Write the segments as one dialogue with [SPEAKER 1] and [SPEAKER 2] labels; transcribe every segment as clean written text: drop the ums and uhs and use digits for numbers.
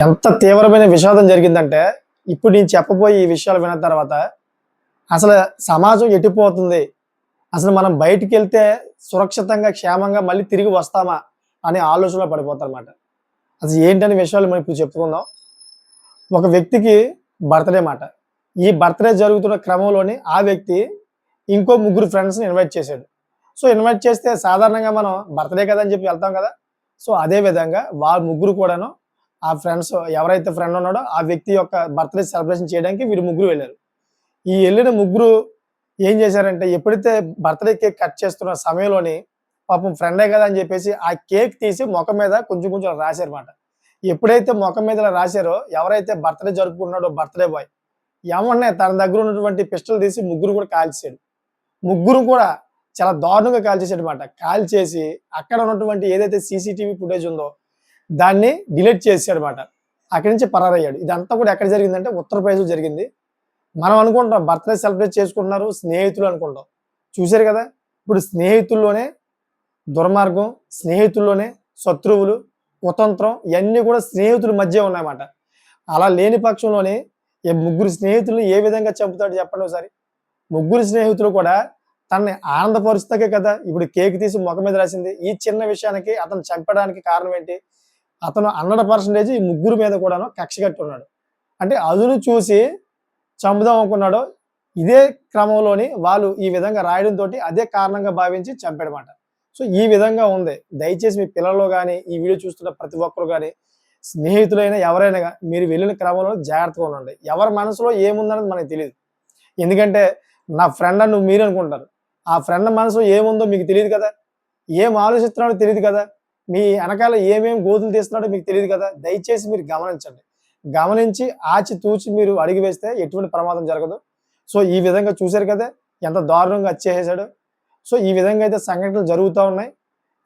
[SPEAKER 1] ఎంత తీవ్రమైన విషాదం జరిగిందంటే, ఇప్పుడు నేను చెప్పబోయే ఈ విషయాలు విన్న తర్వాత, అసలు సమాజం ఎటుపోతుంది? అసలు మనం బయటికెళ్తే సురక్షితంగా, క్షేమంగా మళ్ళీ తిరిగి వస్తామా? అనే ఆలోచనలో పడిపోతారన్నమాట. అసలు ఏంటనే విషయాలు మనం ఇప్పుడు చెప్పుకుందాం. ఒక వ్యక్తికి బర్త్‌డే మాట. ఈ బర్త్‌డే జరుగుతున్న క్రమంలోని ఆ వ్యక్తి ఇంకో ముగ్గురు ఫ్రెండ్స్‌ని ఇన్వైట్ చేసాడు. సో, ఇన్వైట్ చేస్తే సాధారణంగా మనం బర్త్‌డే కదా అని చెప్పి వెళ్తాం కదా! సో, అదే విధంగా వాళ్ళ ముగ్గురు కూడాను ఆ ఫ్రెండ్స్ ఎవరైతే ఫ్రెండ్ ఉన్నాడో ఆ వ్యక్తి యొక్క బర్త్‌డే సెలబ్రేషన్ చేయడానికి వీళ్ళు ముగ్గురు వెళ్లారు. ఈ ఎళ్ళిన ముగ్గురు ఏం చేశారంటే ఎప్పుడైతే బర్త్‌డే కేక్ కట్ చేస్తున్న సమయంలోని పాపం ఫ్రెండే కదా అని చెప్పేసి ఆ కేక్ తీసి మొఖం మీద కొంచెం కొంచెం రాశారుమాట. ఎప్పుడైతే మొఖం మీద ఇలా రాశారో ఎవరైతే బర్త్‌డే జరుపుకుంటున్నాడో బర్త్‌డే బాయ్ ఎమ్మటనే తన దగ్గర ఉన్నటువంటి పిస్టల్ తీసి ముగ్గురు కూడా కాల్చేసాడు. ముగ్గురు కూడా చాలా దారుణంగా కాల్చేసాడన్నమాట. కాల్చేసి అక్కడ ఉన్నటువంటి ఏదైతే సీసీటీవీ ఫుటేజ్ ఉందో దాన్ని డిలీట్ చేసేసాడన్నమాట. అక్కడి నుంచి పరారయ్యాడు. ఇదంతా కూడా ఎక్కడ జరిగిందంటే ఉత్తరప్రదేశ్‌లో జరిగింది. మనం అనుకుంటాం బర్త్‌డే సెలబ్రేట్ చేసుకుంటున్నారు స్నేహితులు అనుకుంటాం. చూసారు కదా! ఇప్పుడు స్నేహితుల్లోనే దుర్మార్గం, స్నేహితుల్లోనే శత్రువులు, కుతంత్రం ఇయన్నీ కూడా స్నేహితుల మధ్య ఉన్నాయన్నమాట. అలా లేని పక్షంలోని ఈ ముగ్గురు స్నేహితుల్ని ఏ విధంగా చంపుతాడు చెప్పండి ఒకసారి? ముగ్గురు స్నేహితులు కూడా తనని ఆనందపరుస్తాకే కదా! ఇప్పుడు కేక్ తీసి మొఖం మీద రాసింది. ఈ చిన్న విషయానికి అతను చంపడానికి కారణం ఏంటి? అతను 100% ఈ ముగ్గురు మీద కూడాను కక్ష కట్టి ఉన్నాడు. అంటే అదును చూసి చంపుదాం అనుకున్నాడో, ఇదే క్రమంలోని వాళ్ళు ఈ విధంగా రాయడంతోటి అదే కారణంగా భావించి చంపాడన్నమాట. సో, ఈ విధంగా ఉంది. దయచేసి మీ పిల్లల్లో గాని, ఈ వీడియో చూస్తున్న ప్రతి ఒక్కరు గాని, స్నేహితులైనా ఎవరైనా మీరు వెళ్ళిన క్రమంలో జాగ్రత్తగా ఉండండి. ఎవరి మనసులో ఏముందనేది మనకు తెలీదు. ఎందుకంటే నా ఫ్రెండ్ అని మీరు అనుకుంటారు. ఆ ఫ్రెండ్ మనసులో ఏముందో మీకు తెలీదు కదా! ఏం ఆలోచిస్తున్నాడో తెలీదు కదా! మీ ఎనకాల ఏమేమి గోతులు తీస్తున్నాడో మీకు తెలీదు కదా! దయచేసి మీరు గమనించండి. గమనించి ఆచితూచి మీరు అడుగు వేస్తే ఎటువంటి ప్రమాదం జరగదు. సో, ఈ విధంగా చూసారు కదా! ఎంత దారుణంగా హత్య చేసేసాడో. సో, ఈ విధంగా అయితే సంఘటనలు జరుగుతా ఉన్నాయి.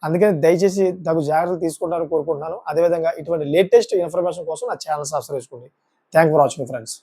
[SPEAKER 1] అందుకని దయచేసి తగు జాగ్రత్తలు తీసుకుంటారని కోరుకుంటున్నాను. అదేవిధంగా ఇటువంటి లేటెస్ట్ ఇన్ఫర్మేషన్ కోసం నా ఛానెల్ సబ్స్క్రైబ్ చేసుకోండి. Thank for watching friends.